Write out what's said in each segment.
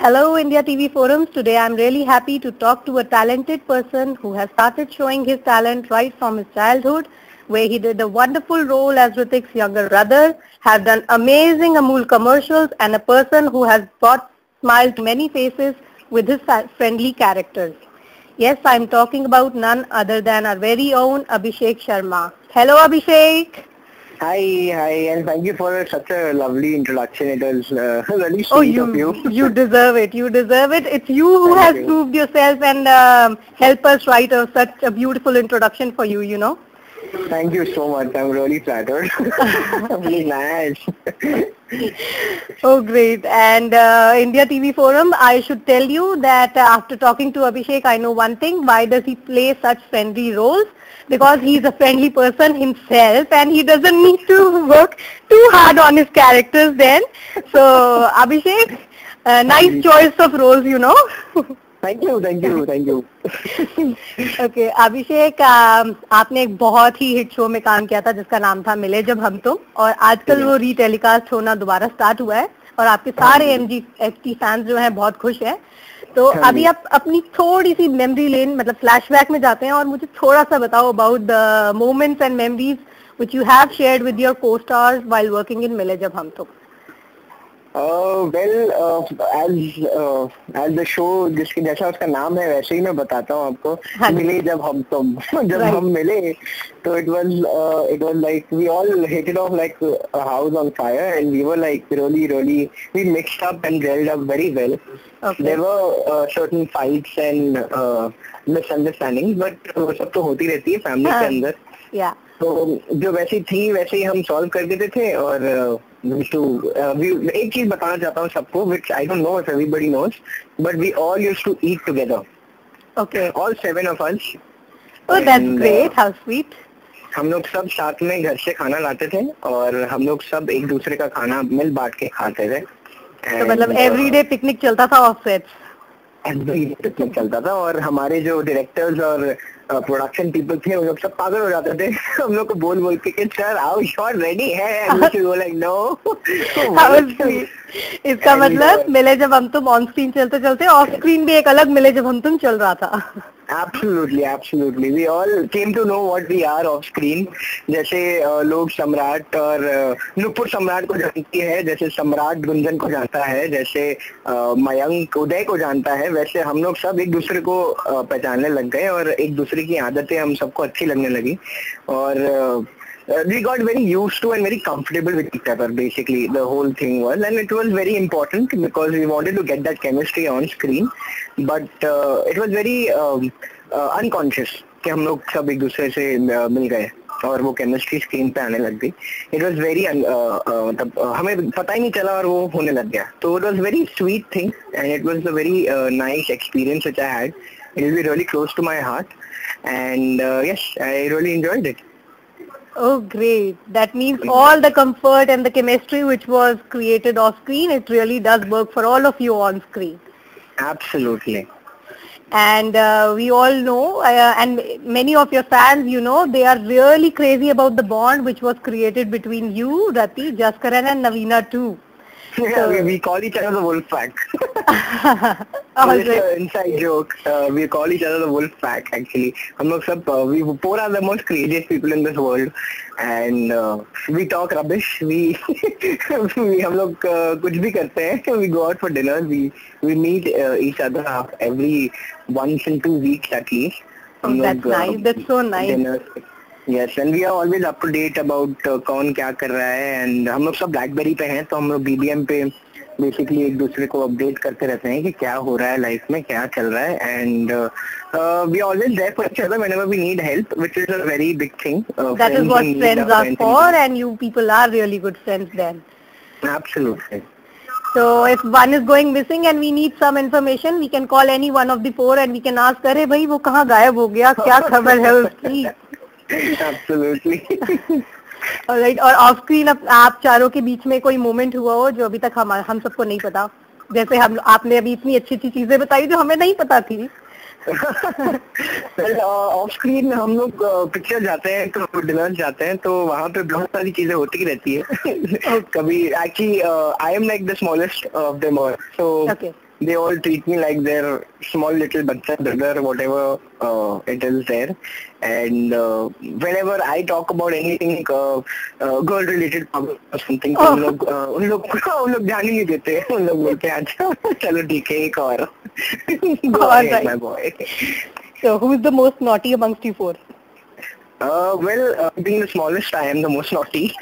Hello India TV Forums. Today I'm really happy to talk to a talented person who has started showing his talent right from his childhood, where he did a wonderful role as Ritik's younger brother, have done amazing Amul commercials, and a person who has brought smiles to many faces with his friendly characters. Yes, I'm talking about none other than our very own Abhishek Sharma. Hello Abhishek. Hi, and thank you for such a lovely introduction. It was really Oh, sweet of you. you deserve it. You deserve it. It's you who Thank has you. proved yourself and helped us write such a beautiful introduction for you, you know. Thank you so much. I'm really flattered. Really nice. Oh, great. And India TV Forum, I should tell you that after talking to Abhishek, I know one thing. Why does he play such friendly roles? Because he's a friendly person himself and he doesn't need to work too hard on his characters then. So, Abhishek, nice choice of roles, you know. Thank you. Okay Abhishek आपने एक बहुत ही hit show में काम किया था जिसका नाम था मिले जब हम तुम, और आजकल वो रीटेलीकास्ट होना दोबारा स्टार्ट हुआ है और आपके सारे MGFT फैंस जो हैं बहुत खुश हैं. तो अभी आप अपनी थोड़ी सी मेमोरी लेन मतलब फ्लैशबैक में जाते हैं और मुझे थोड़ा सा बताओ about the moments and memories which you have shared with your को-स्टार्स while working in मिले जब हम तुम. As the show जिसकी जैसा उसका नाम है वैसे ही मैं बताता हूँ आपको. मिले जब हम तुम जब हम मिले तो it was like we all hit it off like a house on fire, and we were like really we mixed up and gelled up very well. Okay. There were certain fights and misunderstandings, but वो सब तो होती रहती है family के अंदर. Yeah. तो जो वैसी थी वैसे ही हम सॉल्व कर देते थे. और एक चीज बताना चाहता हूँ सबको, which I don't know if everybody knows, but we all used to eat together. Okay. All 7 of us. Oh, that's great. How sweet. हम लोग सब साथ में घर से खाना लाते थे और हम लोग सब एक दूसरे का खाना मिल बांट के खाते थे. तो मतलब एवरीडे पिकनिक चलता था ऑफ सेट्स. पिकनिक चलता था और हमारे जो डायरेक्टर्स और प्रोडक्शन पीपल थे वो लोग सब पागल हो जाते थे हम लोग को बोल के सर आओ शॉट रेडी है. Like no. इसका मतलब मिले जब हम तुम ऑन स्क्रीन चलते चलते ऑफ स्क्रीन भी एक अलग मिले जब हम तुम चल रहा था. Absolutely. We all came to know what we are off screen. जैसे लोग सम्राट और नुपुर सम्राट को जानती है, जैसे सम्राट गुंजन को जानता है, जैसे मयंक उदय को जानता है, वैसे हम लोग सब एक दूसरे को पहचानने लग गए और एक दूसरे की आदतें हम सबको अच्छी लगने लगी. और we got very used to and very comfortable with each other. Basically, the whole thing was, and it was very important because we wanted to get that chemistry on screen. But it was very unconscious कि हम लोग सब एक दूसरे से मिल गए और वो केमिस्ट्री स्क्रीन पे आने लग गई. इट वॉज वेरी मतलब हमें पता ही नहीं चला और वो होने लग गया. तो it was very sweet thing and it was a very nice experience which I had. It will be really close to my heart and yes I really enjoyed it. Oh, great. That means all the comfort and the chemistry which was created off screen, it really does work for all of you on screen. Absolutely. And we all know, and many of your fans, you know, they are really crazy about the bond which was created between you, Rati, Jaskaran and Navina too. Yeah, so, we call each other the wolf pack. Inside joke. We call each other the wolf pack actually. हम लोग सब we four are the most craziest people in this world, and we talk rubbish. We हम लोग कुछ भी करते हैं. We go out for dinner. We meet each other every once in 2 weeks at least. Oh, that's nice. That's so nice. Dinner. Yes, and we are always up to date about कौन क्या कर रहा है. And हम लोग सब BlackBerry पे हैं तो हम लोग BBM पे बेसिकली एक दूसरे को अपडेट करते रहते हैं कि क्या हो रहा है लाइफ में, क्या चल रहा है. And we are always there for each other whenever we need help, which is a very big thing. That is what friends are for, and you people are really good friends then. Absolutely. So if one is going missing and we need some information, we can call any one of the four and we can ask, अरे भाई वो कहाँ गायब हो गया, क्या खबर है उसकी. Absolutely. Alright, और ऑफ स्क्रीन आप चारों के बीच में कोई मोमेंट हुआ हो जो अभी तक हम सबको नहीं पता, जैसे आपने अभी इतनी अच्छी चीजें बताई जो हमें नहीं पता थी. ऑफ स्क्रीन हम लोग पिक्चर जाते हैं तो डिनर जाते हैं तो वहाँ पे बहुत सारी चीजें होती रहती है. कभी actually I am like the smallest of them all, so they all treat me like their small little bachcha brother, whatever it is there. And whenever I talk about anything girl related problem or something, तो उन लोग ध्यान ही नहीं देते. उन लोग बोलते हैं अच्छा चलो ठीक है एक और. Go ahead, my boy. So who is the most naughty amongst you four? Being the smallest, I am the most naughty.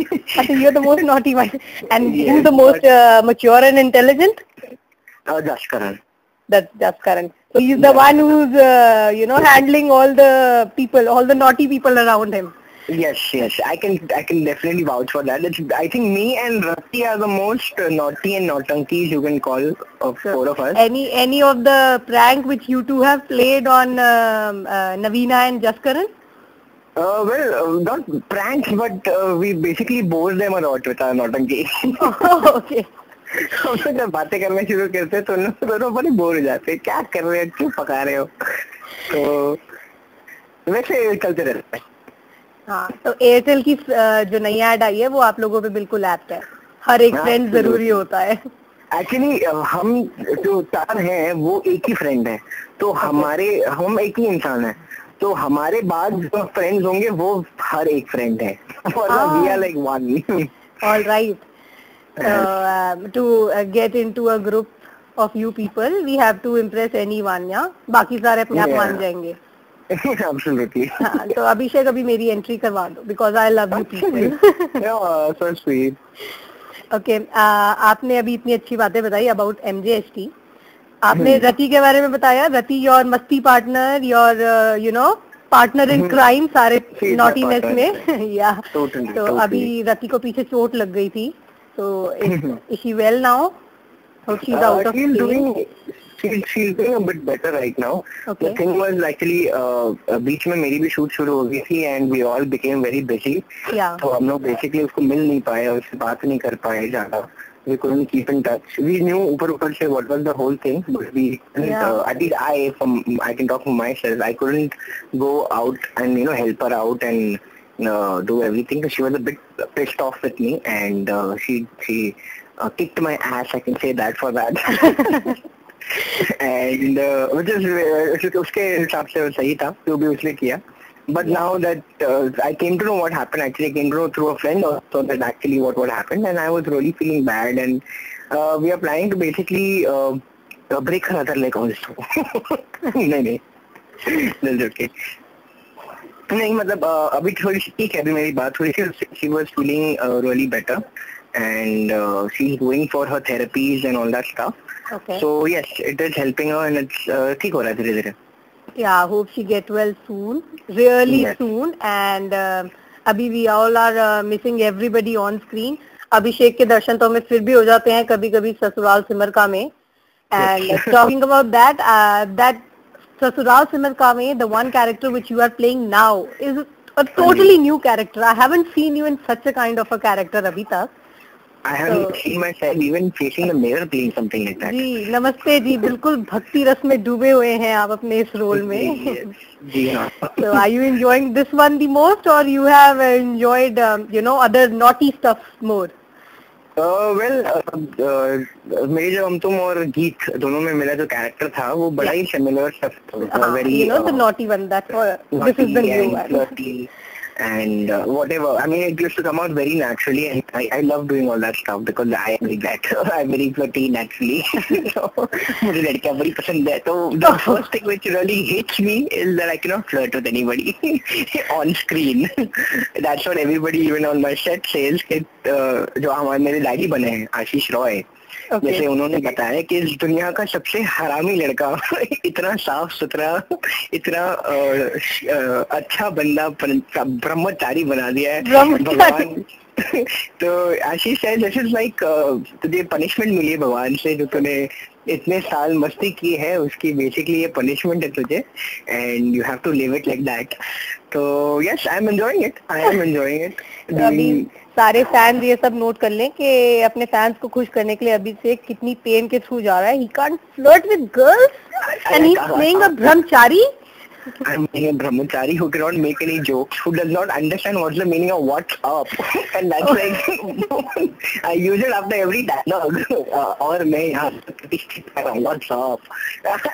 You're the most naughty one. And Yes, who's the most mature and intelligent? Jaskaran. That's Jaskaran. So he's the one who's, handling all the people, all the naughty people around him. Yes. I can definitely vouch for that. I think me and Rati are the most naughty and naughtankies you can call of four of us. Any of the prank which you two have played on Navina and Jaskaran? Not pranks, but we basically bore them a lot with our naughtanki. Oh, okay. हम लोग जब बातें करना शुरू करते तो दोनों बड़े बोर हो जाते हैं. क्या कर रहे हो, क्यों पका रहे हो, तो वैसे चलते रहता है. हाँ, तो एयरटेल की जो नई ऐड आई है वो आप लोगों पे बिल्कुल ऐप्ट है. हर एक फ्रेंड जरूरी होता है. एक्चुअली हम जो 4 हैं वो एक ही फ्रेंड है, तो हम एक ही इंसान है, तो हमारे बाद जो फ्रेंड्स होंगे वो हर एक फ्रेंड है. We are like one. All right. To get into a group of you people, we have to impress anyone, yeah? बाकी सारे अपने आप मान जाएंगे. Absolutely. हाँ, तो अभिषेक अभी मेरी एंट्री करवा दो, because I love you people. Yeah, so sweet. Okay, आपने अभी इतनी अच्छी बातें बताई about MJST. आपने रति के बारे में बताया. रति your मस्ती partner, your partner in crime सारे naughtiness में. Yeah. Totally. तो अभी रति को पीछे चोट लग गई थी. So is she well now? Hope she's out of pain. She's doing a bit better right now. Okay. The thing was actually बीच में मेरी भी शूट शुरू हो गई थी and we all became very busy. Yeah. तो हम लोग basically उसको मिल नहीं पाए और उससे बात नहीं कर पाए ज़्यादा. We couldn't keep in touch. We knew ऊपर से what was the whole thing, but we at least I can talk for myself. I couldn't go out and help her out and do everything. She was a bit pissed off with me and she kicked my ass. I can say that for that. And which is उसके हिसाब से सही था, जो भी उसने किया. But now that I came to know what happened, actually I came to know through a friend also that actually what happened, and I was really feeling bad, and we are planning to basically break her other leg also. नहीं, that's okay. नहीं मतलब अभी थोड़ी सी ठीक है. अभी मेरी बात हुई थी, she was feeling really better and she's going for her therapies and all that stuff. Okay. So yes, it is helping her and it's ठीक हो रहा है धीरे-धीरे. Yeah, hope she get well soon, really soon. And अभी we all are missing everybody on screen. अभिषेक के दर्शन तो हमें फिर भी हो जाते हैं कभी-कभी ससुराल सिमर का में. And talking about that, that Sasural Simar Kame, the one character which you are playing now, is a totally new character. I haven't seen you in such a kind of a character abhi tak. I haven't seen myself even facing the mirror playing something like that. जी नमस्ते जी, बिल्कुल भक्ति रस में डूबे हुए हैं आप अपने इस रोल में. जी हाँ. So are you enjoying this one the most, or you have enjoyed other naughty stuff more? मेरी जो हम तुम और गीत दोनों में मेरा जो कैरेक्टर था वो बड़ा ही सिमिलर था. Very the naughty one, that's what this is the new one. And whatever, I mean it used to come out very naturally, and I love doing all that stuff because I am like that. I'm very flirty naturally. So मुझे लड़कियां बड़ी पसंद है. So the first thing which really hits me is that I cannot flirt with anybody on screen. That's what everybody even on my set says. कि जो हमारे मेरे daddy बने हैं आशीष रॉय, जैसे उन्होंने बताया कि इस दुनिया का सबसे हरामी लड़का इतना साफ सुथरा, इतना अच्छा बंदा ब्रह्मचारी बना दिया है भगवान. तो आशीष है दिस इज लाइक तुझे पनिशमेंट मिली है भगवान से, जो तूने इतने साल मस्ती की है उसकी बेसिकली ये पनिशमेंट है तुझे, and you have to live it like that. तो yes I am enjoying it. अभी सारे फैंस ये सब नोट कर लें कि अपने फैंस को खुश करने के लिए अभिषेक कितनी पेन के थ्रू जा रहा है. He can't flirt with girls and he is playing a Brahmachari. I'm being a brahmachari who cannot make any jokes, who does not understand what's the meaning of what's up. And that's like, I use it after every dialogue. Or what's up?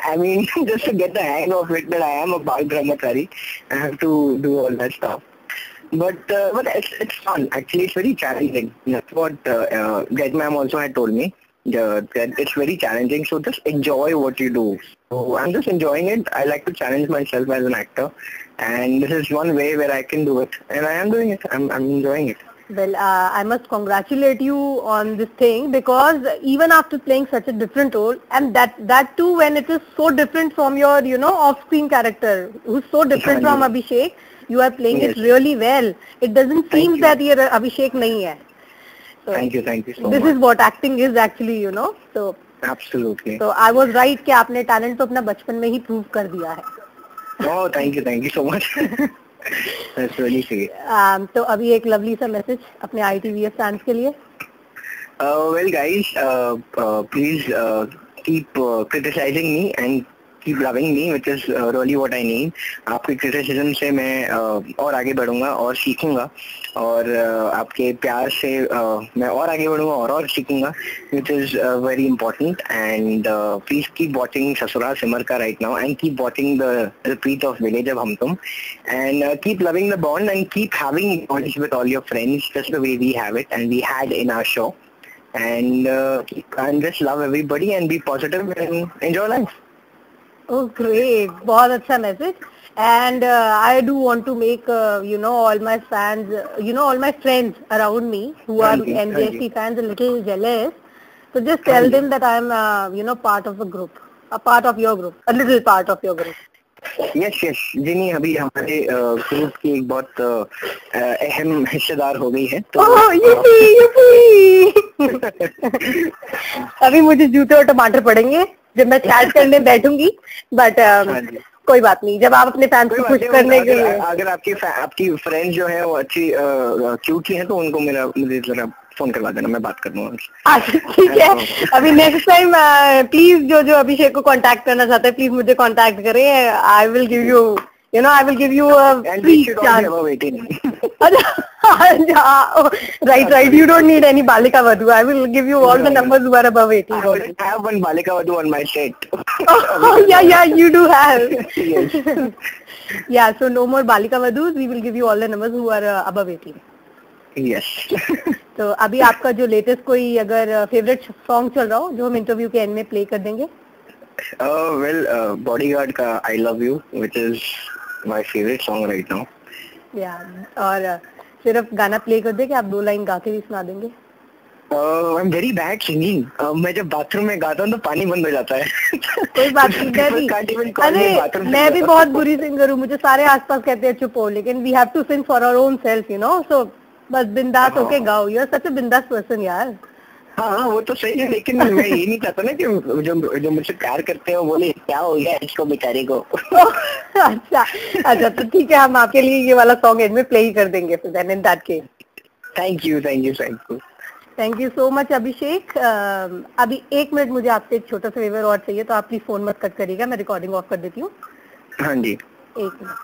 I mean, just to get the hang of it that I am a brahmachari, I have to do all that stuff. But it's fun. Actually, it's very challenging. That's what Get Ma'am also had told me. That it's very challenging. So just enjoy what you do. So I'm just enjoying it. I like to challenge myself as an actor, and this is one way where I can do it, and I am doing it. I'm enjoying it. Well, I must congratulate you on this thing, because even after playing such a different role, and that too when it is so different from your off-screen character, who's so different from Abhishek, you are playing it really well. It doesn't seem that you're Abhishek nahi hai. So thank you so much. This is what acting is actually, So absolutely. So I was right कि आपने talent तो अपना बचपन में ही prove कर दिया है. Oh, thank you so much. That's really sweet. तो अभी एक lovely सा message अपने ITVS fans के लिए. Well, guys, please keep criticizing me and keep loving me, which is really what I need. आपके criticism से मैं और आगे बढ़ूंगा और सीखूंगा, और आपके प्यार से मैं और आगे बढ़ूंगा और सीखूंगा, which is very important. And please keep watching Sasura Simar Ka right now, and keep watching the repeat of Village of Hum Tum, and keep loving the bond and keep having knowledge with all your friends, just the way we have it and we had in our show. And just love everybody and be positive and enjoy life. Oh, great! बहुत अच्छा message. And I do want to make all my fans, all my friends around me who are NJST fans a little jealous. So just tell them that I am part of a group, a part of your group, a little part of your group. Yes. जिनी अभी हमारे group की एक बहुत अहम हिस्सेदार हो गई है. तो युपी अभी मुझे जूते और टमाटर पड़ेंगे जब मैं चैट करने बैठूंगी, बट कोई बात नहीं, जब आप अपने फैंस को खुश करने के लिए, अगर आपकी फ्रेंड्स जो है वो अच्छी क्यूट ही हैं तो उनको मुझे जरा फोन करवा देना, मैं बात कर दूंगा. ठीक है. अभी नेक्स्ट टाइम प्लीज जो अभिषेक को कांटेक्ट करना चाहते हैं, प्लीज मुझे कांटेक्ट करें. I will give you free chance. Right. You don't need any Balika Vadhu. I will give you all the numbers who are above 18. I have one Balika Vadhu on my set. Yeah, you do have. Yes. Yeah, so no more Balika Vadhus. We will give you all the numbers who are above 18. Yes. तो अभी आपका जो latest कोई अगर favourite song चल रहा हो जो हम इंटरव्यू के एंड में प्ले कर देंगे? Well, Bodyguard का I Love You, which is my favorite song right now. Yeah, और सिर्फ गाना प्ले कर दे कि आप 2 लाइन गा के भी सुना देंगे? I'm very bad singing. मैं जब बाथरूम में गाता हूँ तो पानी बंद हो जाता है. कोई बात नहीं. अरे मैं भी बहुत बुरी सिंगर हूँ, मुझे सारे आसपास कहते हैं चुप हो, लेकिन we have to sing for our own self, so बस बिंदास होके गाओ. You are such a बिंदास person यार. हाँ, वो तो सही है, लेकिन मैं ये नहीं चाहता ना कि जो मुझसे प्यार करते हैं वो बोले क्या हो गया इसको बेचारे को. अच्छा तो ठीक है, हम आपके लिए ये वाला सॉन्ग एंड में प्ले ही कर देंगे फिर then in that case. Thank you so much Abhishek. अभी 1 मिनट मुझे आपसे एक छोटा सा फेवर और चाहिए, तो आप प्लीज फोन मत कट करिएगा, मैं रिकॉर्डिंग ऑफ कर देती हूँ. हाँ जी, 1 मिनट.